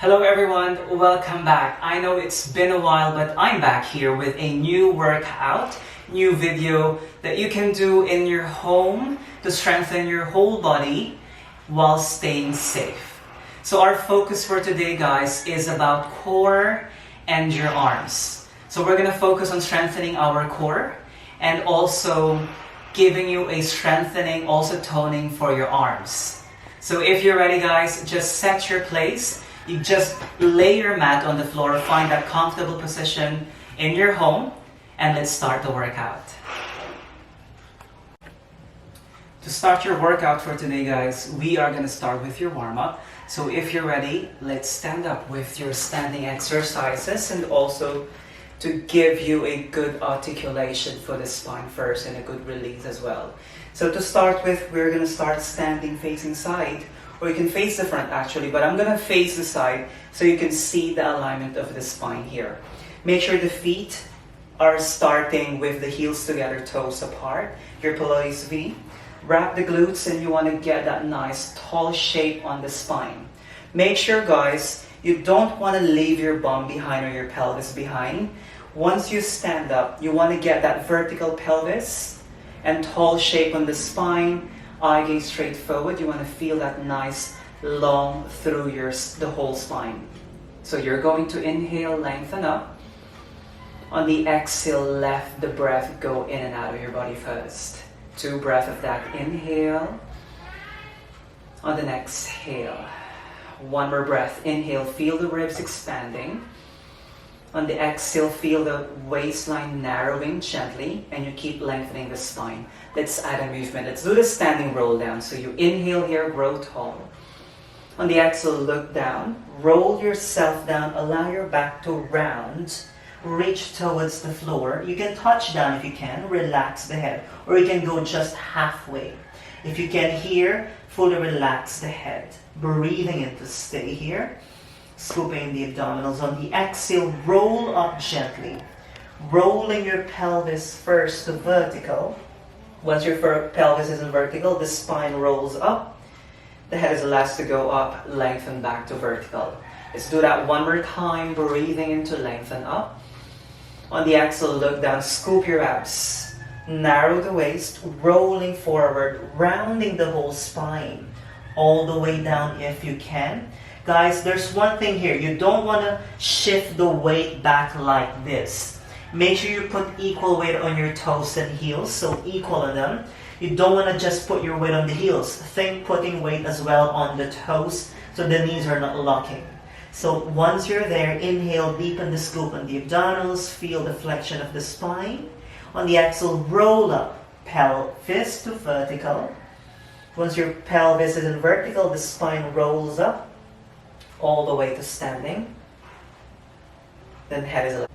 Hello everyone, welcome back. I know it's been a while, but I'm back here with a new workout, new video that you can do in your home to strengthen your whole body while staying safe. So our focus for today, guys, is about core and your arms. So we're gonna focus on strengthening our core and also giving you a strengthening, also toning for your arms. So if you're ready, guys, just set your place. You just lay your mat on the floor, find that comfortable position in your home, and let's start the workout. To start your workout for today, guys, we are going to start with your warm-up. So if you're ready, let's stand up with your standing exercises and also to give you a good articulation for the spine first and a good release as well. So to start with, we're going to start standing facing side. Or you can face the front actually, but I'm gonna face the side so you can see the alignment of the spine here. Make sure the feet are starting with the heels together, toes apart. Your Pilates V. Wrap the glutes and you wanna get that nice tall shape on the spine. Make sure, guys, you don't wanna leave your bum behind or your pelvis behind. Once you stand up, you wanna get that vertical pelvis and tall shape on the spine. Eye gaze straight forward. You want to feel that nice long through the whole spine. So you're going to inhale, lengthen up. On the exhale, let the breath go in and out of your body first. 2 breaths of that inhale. On the next exhale, 1 more breath. Inhale, feel the ribs expanding. On the exhale, feel the waistline narrowing gently, and you keep lengthening the spine. Let's add a movement. Let's do the standing roll down. So you inhale here, grow tall. On the exhale, look down. Roll yourself down. Allow your back to round. Reach towards the floor. You can touch down if you can. Relax the head. Or you can go just halfway. If you can here, fully relax the head. Breathing in to stay here. Scooping the abdominals. On the exhale, roll up gently. Rolling your pelvis first to vertical. Once your pelvis is in vertical, the spine rolls up. The head is the last to go up, lengthen back to vertical. Let's do that 1 more time, breathing in to lengthen up. On the exhale, look down, scoop your abs. Narrow the waist, rolling forward, rounding the whole spine. All the way down if you can. Guys, there's one thing here. You don't want to shift the weight back like this. Make sure you put equal weight on your toes and heels, so equal on them. You don't want to just put your weight on the heels. Think putting weight as well on the toes so the knees are not locking. So once you're there, inhale, deepen the scoop on the abdominals, feel the flexion of the spine. On the exhale, roll up, pelvis to vertical. Once your pelvis is in vertical, the spine rolls up all the way to standing. Then head is.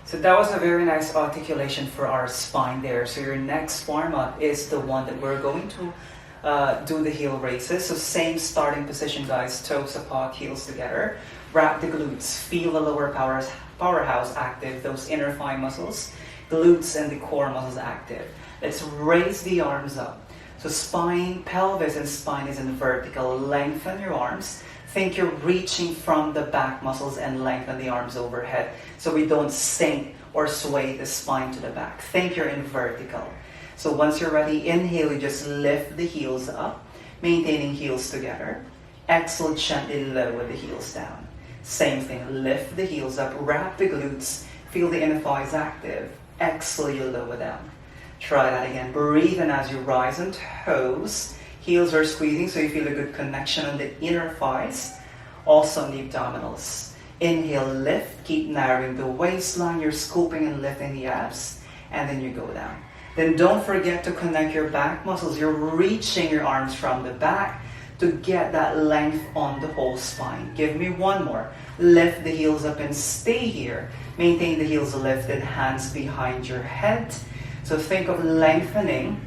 So that was a very nice articulation for our spine there. So your next warm-up is the one that we're going to do the heel raises. So same starting position, guys. Toes apart, heels together. Wrap the glutes. Feel the lower powerhouse active. Those inner thigh muscles. Glutes and the core muscles active. Let's raise the arms up. So spine, pelvis and spine is in vertical. Lengthen your arms. Think you're reaching from the back muscles and lengthen the arms overhead so we don't sink or sway the spine to the back. Think you're in vertical. So once you're ready, inhale, you just lift the heels up, maintaining heels together. Exhale, gently lower the heels down. Same thing, lift the heels up, wrap the glutes, feel the inner thighs active. Exhale, you lower down. Try that again. Breathe in as you rise on toes. Heels are squeezing so you feel a good connection on the inner thighs, also on the abdominals. Inhale, lift, keep narrowing the waistline, you're scooping and lifting the abs, and then you go down. Then don't forget to connect your back muscles. You're reaching your arms from the back to get that length on the whole spine. Give me 1 more. Lift the heels up and stay here. Maintain the heels lifted, hands behind your head. So think of lengthening,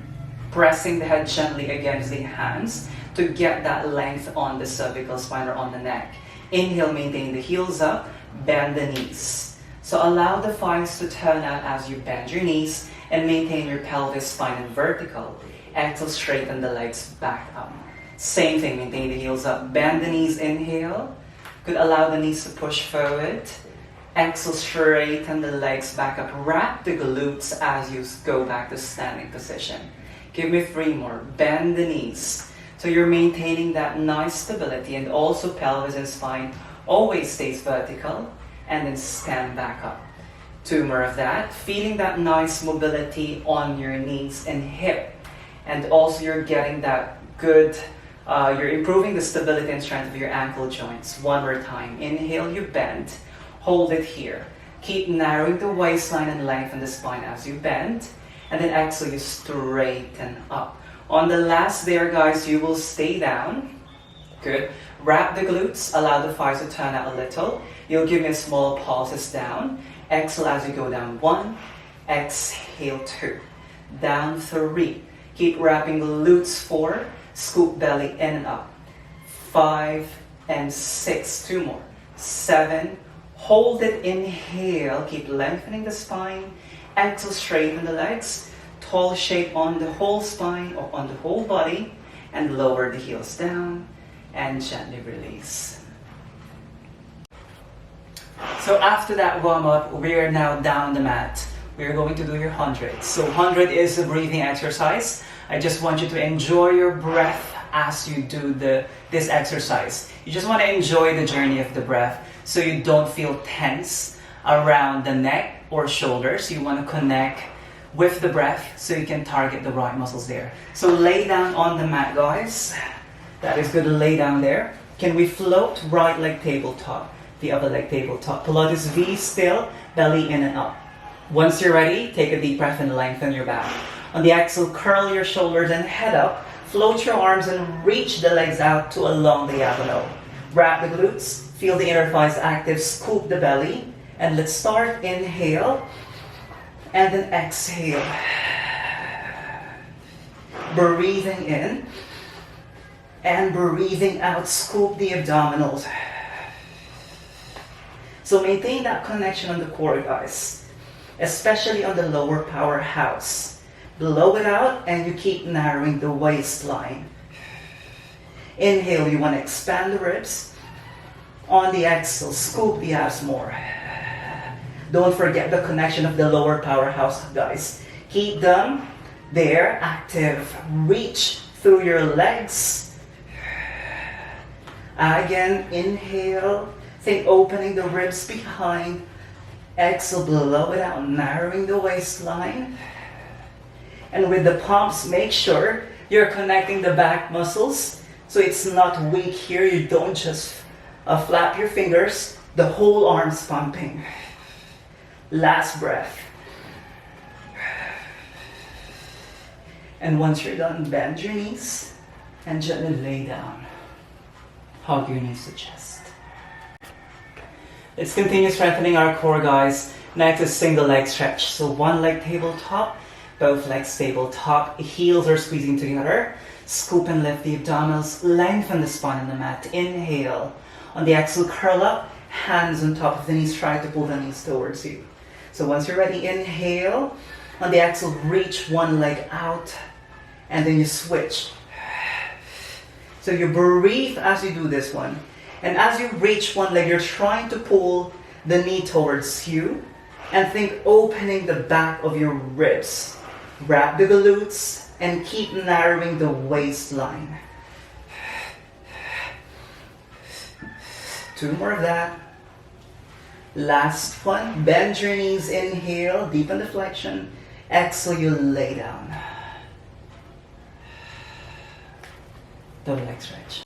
pressing the head gently against the hands to get that length on the cervical spine or on the neck. Inhale, maintain the heels up, bend the knees. So allow the thighs to turn out as you bend your knees and maintain your pelvis, spine in vertical. Exhale, straighten the legs back up. Same thing, maintain the heels up. Bend the knees, inhale. Could allow the knees to push forward. Exhale, straighten the legs back up. Wrap the glutes as you go back to standing position. Give me 3 more. Bend the knees. So you're maintaining that nice stability, and also pelvis and spine always stays vertical, and then stand back up. 2 more of that. Feeling that nice mobility on your knees and hip. And also you're getting that good, you're improving the stability and strength of your ankle joints. 1 more time. Inhale, you bend. Hold it here. Keep narrowing the waistline and lengthen the spine as you bend. And then exhale, you straighten up. On the last there, guys, you will stay down. Good. Wrap the glutes. Allow the thighs to turn out a little. You'll give me a small pauses down. Exhale as you go down. 1. Exhale, 2. Down, 3. Keep wrapping glutes. 4. Scoop belly in and up. 5 and 6. 2 more. 7. Hold it, inhale. Keep lengthening the spine. Exhale, straighten the legs. Tall shape on the whole spine or on the whole body. And lower the heels down. And gently release. So after that warm-up, we are now down the mat. We are going to do your 100. So 100 is a breathing exercise. I just want you to enjoy your breath as you do this exercise. You just want to enjoy the journey of the breath so you don't feel tense around the neck or shoulders. You want to connect with the breath so you can target the right muscles there. So lay down on the mat, guys. That is good to lay down there. Can we float? Right leg tabletop, the other leg tabletop. Pilates V still, belly in and up. Once you're ready, take a deep breath and lengthen your back. On the exhale, curl your shoulders and head up. Float your arms and reach the legs out to a long diagonal. Wrap the glutes, feel the inner thighs active, scoop the belly. And let's start. Inhale, and then exhale. Breathing in, and breathing out, scoop the abdominals. So maintain that connection on the core, guys, especially on the lower powerhouse. Blow it out and you keep narrowing the waistline. Inhale, you want to expand the ribs. On the exhale, scoop the abs more. Don't forget the connection of the lower powerhouse, guys. Keep them there, active. Reach through your legs. Again, inhale. Think opening the ribs behind. Exhale, blow it out, narrowing the waistline. And with the pumps, make sure you're connecting the back muscles so it's not weak here. You don't just flap your fingers. The whole arm's pumping. Last breath. And once you're done, bend your knees and gently lay down. Hug your knees to chest. Let's continue strengthening our core, guys. Next is single leg stretch. So 1 leg tabletop, both legs tabletop. Heels are squeezing together. Scoop and lift the abdominals. Lengthen the spine on the mat. Inhale. On the exhale, curl up. Hands on top of the knees. Try to pull the knees towards you. So once you're ready, inhale. On the exhale, reach 1 leg out. And then you switch. So you breathe as you do this one. And as you reach 1 leg, you're trying to pull the knee towards you. And think opening the back of your ribs. Wrap the glutes and keep narrowing the waistline. 2 more of that. Last one. Bend your knees, inhale, deepen the flexion. Exhale, you lay down. Double leg stretch.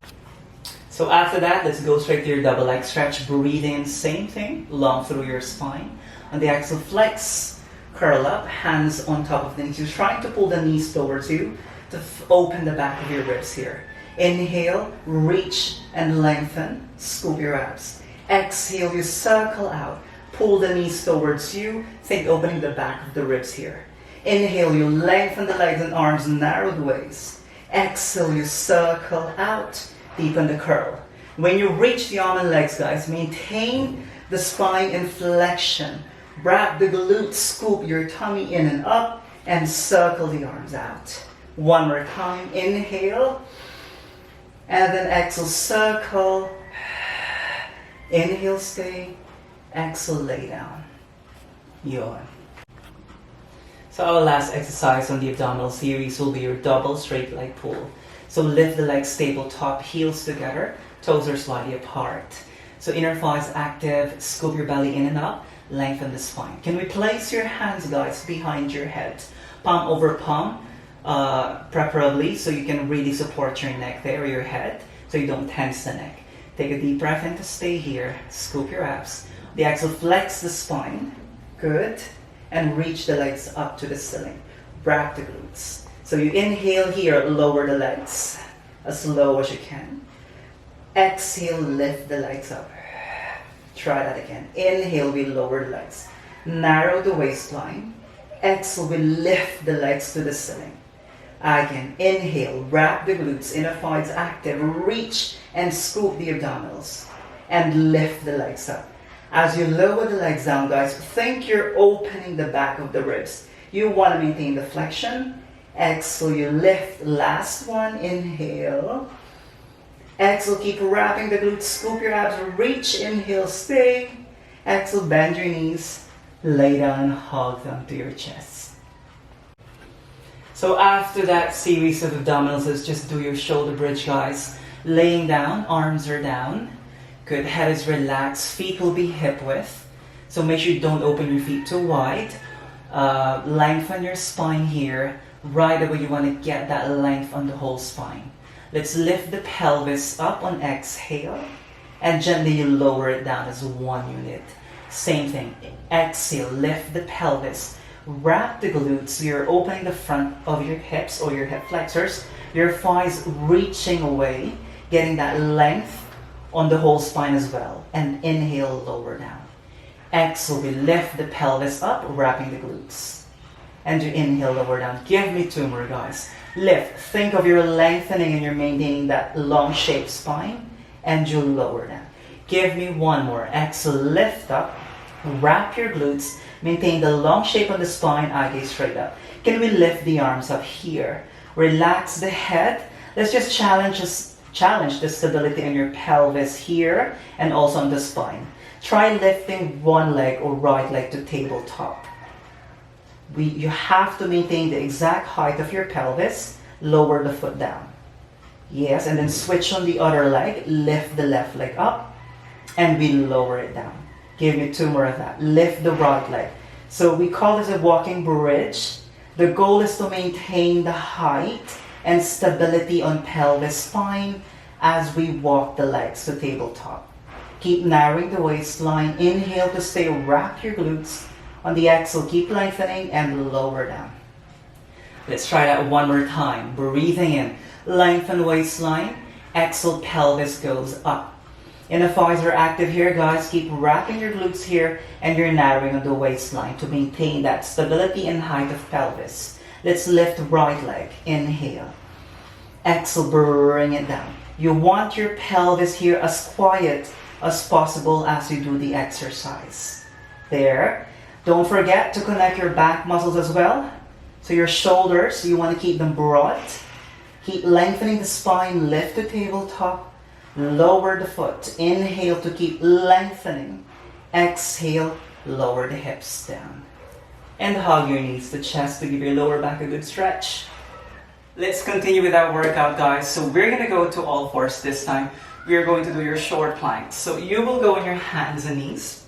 So after that, let's go straight to your double leg stretch. Breathe in, same thing, long through your spine. On the exhale, flex, curl up, hands on top of the knees. You're trying to pull the knees towards you to open the back of your ribs here. Inhale, reach and lengthen, scoop your abs. Exhale, you circle out, pull the knees towards you. Think opening the back of the ribs here. Inhale, you lengthen the legs and arms, narrow the waist. Exhale, you circle out, deepen the curl. When you reach the arm and legs, guys, maintain the spine in flexion. Wrap the glutes, scoop your tummy in and up, and circle the arms out. 1 more time. Inhale. And then exhale, circle. Inhale, stay. Exhale, lay down. Yawn. So our last exercise on the abdominal series will be your double straight leg pull. So lift the legs tabletop, heels together, toes are slightly apart. So inner thighs active, scoop your belly in and up, lengthen the spine. Can we place your hands, guys, behind your head? Palm over palm, preferably, so you can really support your neck there, or your head, so you don't tense the neck. Take a deep breath in to stay here, scoop your abs. The exhale, flex the spine, good, and reach the legs up to the ceiling. Wrap the glutes. So you inhale here, lower the legs as low as you can. Exhale, lift the legs up. Try that again. Inhale, we lower the legs. Narrow the waistline. Exhale, we lift the legs to the ceiling. Again, inhale, wrap the glutes, inner thighs active, reach and scoop the abdominals. And lift the legs up. As you lower the legs down, guys, think you're opening the back of the ribs. You want to maintain the flexion. Exhale, you lift. Last one, inhale. Exhale, keep wrapping the glutes, scoop your abs, reach, inhale, stay. Exhale, bend your knees, lay down, hug them to your chest. So after that series of abdominals, let's just do your shoulder bridge, guys. Laying down, arms are down. Good, head is relaxed, feet will be hip width. So make sure you don't open your feet too wide. Lengthen your spine here. Right away, you want to get that length on the whole spine. Let's lift the pelvis up on exhale, and gently you lower it down as one unit. Same thing, exhale, lift the pelvis, wrap the glutes, so you're opening the front of your hips or your hip flexors, your thighs reaching away, getting that length on the whole spine as well, and inhale, lower down. Exhale, we lift the pelvis up, wrapping the glutes. And you inhale, lower down. Give me two more, guys. Lift. Think of your lengthening and you're maintaining that long shaped spine. And you lower down. Give me one more. Exhale, lift up. Wrap your glutes. Maintain the long shape on the spine. Eye gaze straight up. Can we lift the arms up here? Relax the head. Let's just challenge the stability in your pelvis here and also on the spine. Try lifting one leg or right leg to tabletop. You have to maintain the exact height of your pelvis. Lower the foot down. Yes, and then switch on the other leg. Lift the left leg up. And we lower it down. Give me two more of that. Lift the right leg. So we call this a walking bridge. The goal is to maintain the height and stability on pelvis spine as we walk the legs to tabletop. Keep narrowing the waistline. Inhale to stay. Wrap your glutes. On the exhale, keep lengthening and lower down. Let's try that one more time. Breathing in, lengthen waistline. Exhale, pelvis goes up. Inner thighs are active here, guys. Keep wrapping your glutes here and you're narrowing on the waistline to maintain that stability and height of pelvis. Let's lift right leg. Inhale. Exhale, bring it down. You want your pelvis here as quiet as possible as you do the exercise. There. Don't forget to connect your back muscles as well. So your shoulders, you want to keep them broad. Keep lengthening the spine, lift the tabletop, lower the foot. Inhale to keep lengthening. Exhale, lower the hips down. And hug your knees to chest to give your lower back a good stretch. Let's continue with our workout, guys. So we're going to go to all fours this time. We're going to do your short planks. So you will go on your hands and knees.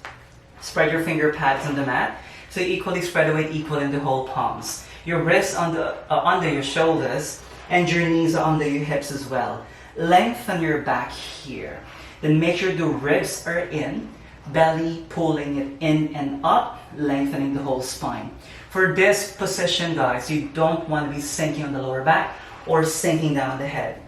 Spread your finger pads on the mat. So you equally spread the weight equal in the whole palms. Your wrists under your shoulders and your knees are under your hips as well. Lengthen your back here. Then make sure the ribs are in. Belly pulling it in and up, lengthening the whole spine. For this position, guys, you don't want to be sinking on the lower back or sinking down the head.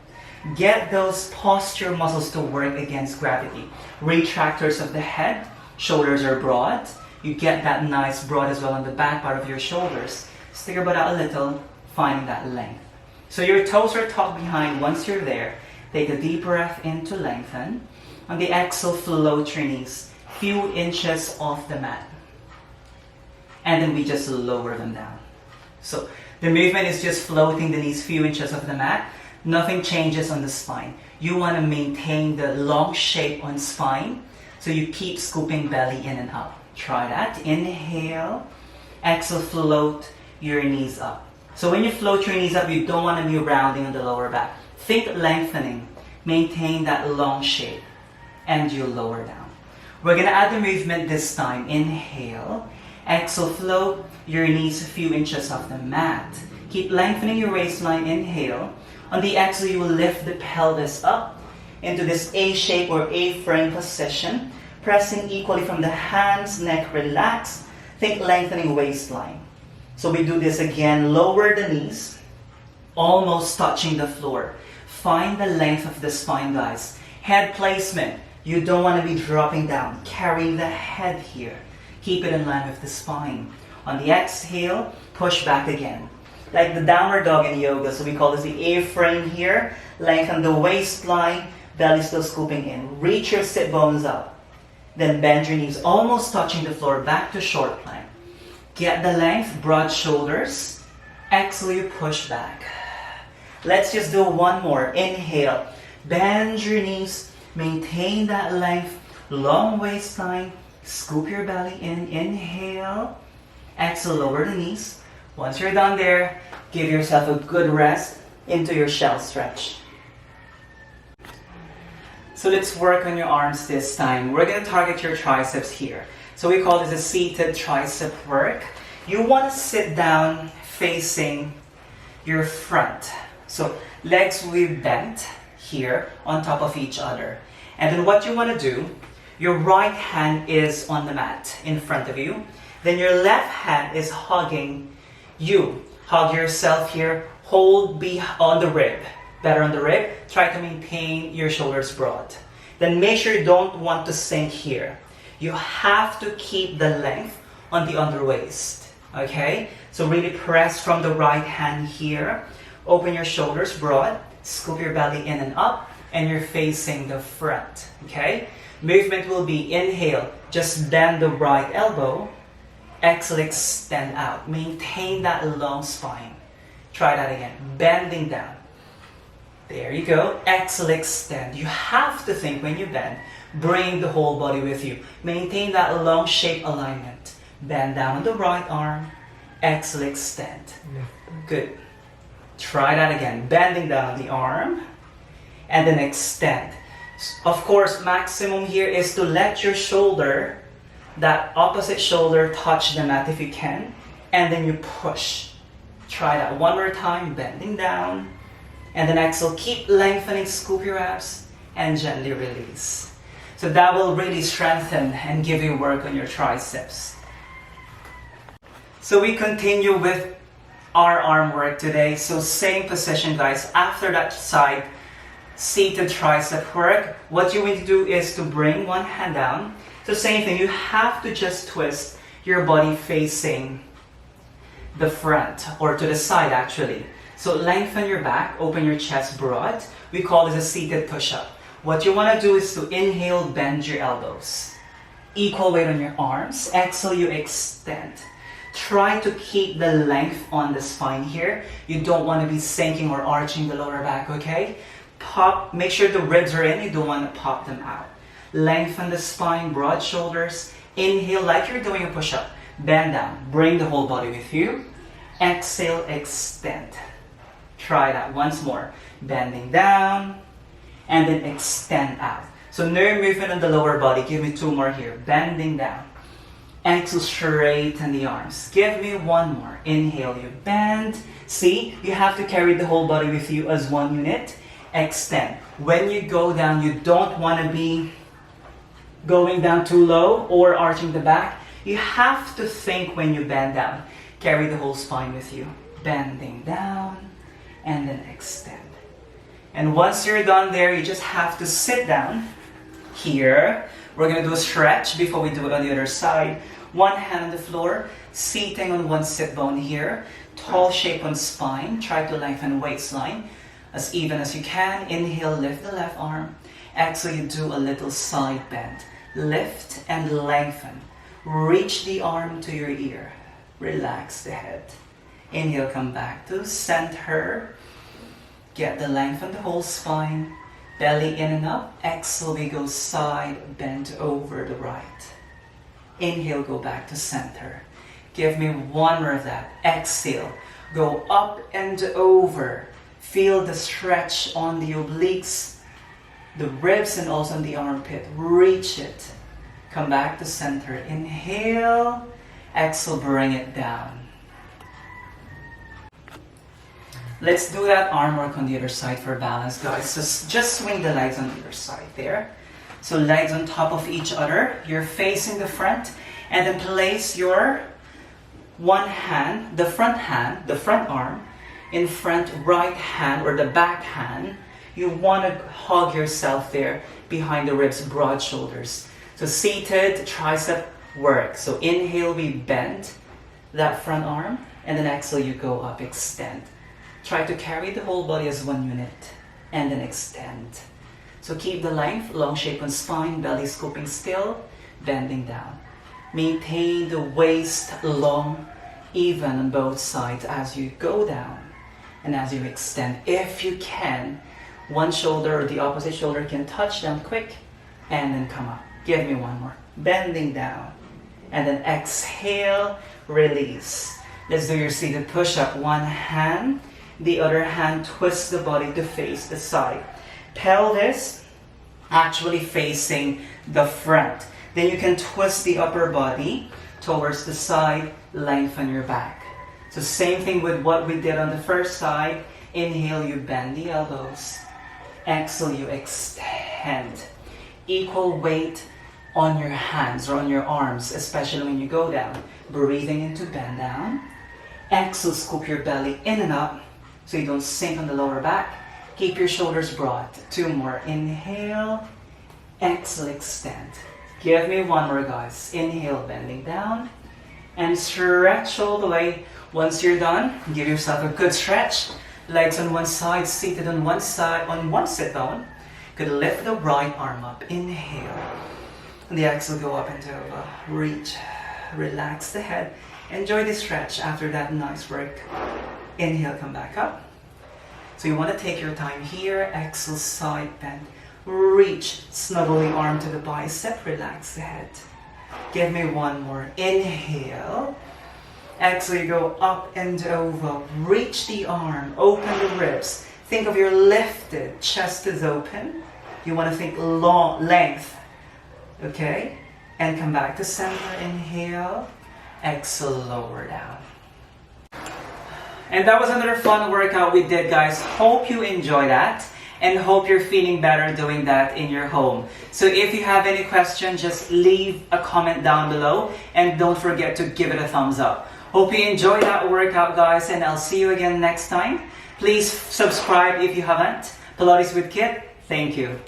Get those posture muscles to work against gravity. Retractors of the head. Shoulders are broad. You get that nice broad as well on the back part of your shoulders. Stick your butt out a little, finding that length. So your toes are tucked behind. Once you're there, take a deep breath in to lengthen. On the exhale, float your knees few inches off the mat. And then we just lower them down. So the movement is just floating the knees few inches off the mat. Nothing changes on the spine. you want to maintain the long shape on spine. So you keep scooping belly in and up. Try that. Inhale. Exhale, float your knees up. So when you float your knees up, you don't want to be rounding on the lower back. Think lengthening. Maintain that long shape. And you lower down. We're going to add the movement this time. Inhale. Exhale, float your knees a few inches off the mat. Keep lengthening your waistline. Inhale. On the exhale, you will lift the pelvis up into this A shape or A-frame position. Pressing equally from the hands, neck relaxed. Think lengthening waistline. So we do this again. Lower the knees, almost touching the floor. Find the length of the spine, guys. Head placement. You don't want to be dropping down. Carry the head here. Keep it in line with the spine. On the exhale, push back again. Like the downward dog in yoga. So we call this the A-frame here. Lengthen the waistline. Belly still scooping in. Reach your sit bones up. Then bend your knees, almost touching the floor, back to short plank. Get the length, broad shoulders. Exhale, you push back. Let's just do one more. Inhale, bend your knees, maintain that length, long waistline. Scoop your belly in. Inhale, exhale, lower the knees. Once you're done there, give yourself a good rest into your shell stretch. So let's work on your arms this time. We're going to target your triceps here. So we call this a seated tricep work. You want to sit down facing your front. So legs will be bent here on top of each other. And then what you want to do, your right hand is on the mat in front of you. Then your left hand is hugging you. Hug yourself here. Hold on the rib. Better on the rib. Try to maintain your shoulders broad. Then make sure you don't want to sink here. You have to keep the length on the under waist. Okay? So really press from the right hand here. Open your shoulders broad. Scoop your belly in and up. And you're facing the front. Okay? Movement will be inhale. Just bend the right elbow. Exhale, extend out. Maintain that long spine. Try that again. Bending down. There you go. Exhale, extend. You have to think when you bend, bring the whole body with you. Maintain that long shape alignment. Bend down on the right arm. Exhale, extend. Good. Try that again. Bending down the arm. And then extend. Of course, maximum here is to let your shoulder, that opposite shoulder, touch the mat if you can. And then you push. Try that one more time. Bending down. And then exhale, keep lengthening, scoop your abs, and gently release. So that will really strengthen and give you work on your triceps. So we continue with our arm work today. So same position, guys. After that side seated tricep work, what you need to do is to bring one hand down. So same thing, you have to just twist your body facing the front, or to the side actually. So lengthen your back, open your chest broad. We call this a seated push-up. What you want to do is to inhale, bend your elbows. Equal weight on your arms. Exhale, you extend. Try to keep the length on the spine here. You don't want to be sinking or arching the lower back, okay? Pop, make sure the ribs are in. You don't want to pop them out. Lengthen the spine, broad shoulders. Inhale like you're doing a push-up. Bend down. Bring the whole body with you. Exhale, extend. Try that once more. Bending down and then extend out. So no movement on the lower body. Give me two more here. Bending down. Exhale, straighten the arms. Give me one more. Inhale, you bend. See, you have to carry the whole body with you as one unit. Extend. When you go down, you don't want to be going down too low or arching the back. You have to think when you bend down. Carry the whole spine with you. Bending down and then extend. And once you're done there, you just have to sit down here. We're going to do a stretch before we do it on the other side. One hand on the floor, seating on one sit bone here. Tall shape on spine. Try to lengthen waistline as even as you can. Inhale, lift the left arm. Exhale, you do a little side bend. Lift and lengthen. Reach the arm to your ear. Relax the head. Inhale, come back to center. Get the length on the whole spine. Belly in and up. Exhale, we go side, bend over the right. Inhale, go back to center. Give me one more of that. Exhale, go up and over. Feel the stretch on the obliques, the ribs, and also on the armpit. Reach it. Come back to center. Inhale. Exhale, bring it down. Let's do that arm work on the other side for balance, guys. So just swing the legs on the other side there. So legs on top of each other. You're facing the front. And then place your one hand, the front arm, in front right hand or the back hand. You want to hug yourself there behind the ribs, broad shoulders. So seated tricep work. So inhale, we bend that front arm, and then exhale, you go up, extend. Try to carry the whole body as one unit, and then extend. So keep the length, long shape on spine, belly scooping still, bending down. Maintain the waist long, even on both sides as you go down and as you extend. If you can, one shoulder or the opposite shoulder can touch down quick and then come up. Give me one more. Bending down. And then exhale, release. Let's do your seated push-up. One hand, the other hand, twist the body to face the side. Pelvis actually facing the front. Then you can twist the upper body towards the side, lengthen your back. So same thing with what we did on the first side. Inhale, you bend the elbows. Exhale, you extend. Equal weight on your hands or on your arms, especially when you go down. Breathing into bend down. Exhale, scoop your belly in and up so you don't sink on the lower back. Keep your shoulders broad. Two more. Inhale. Exhale, extend. Give me one more, guys. Inhale, bending down. And stretch all the way. Once you're done, give yourself a good stretch. Legs on one side, seated on one side, on one sit down. Could lift the right arm up. Inhale. And the exhale, go up and over. Reach. Relax the head. Enjoy the stretch after that nice work. Inhale, come back up. So you want to take your time here. Exhale, side bend. Reach. Snuggle the arm to the bicep. Relax the head. Give me one more. Inhale. Exhale, you go up and over. Reach the arm. Open the ribs. Think of your lifted. Chest is open. You want to think long, length. Okay? And come back to center. Inhale. Exhale, lower down. And that was another fun workout we did, guys. Hope you enjoy that. And hope you're feeling better doing that in your home. So if you have any questions, just leave a comment down below. And don't forget to give it a thumbs up. Hope you enjoyed that workout, guys. And I'll see you again next time. Please subscribe if you haven't. Pilates with Kit. Thank you.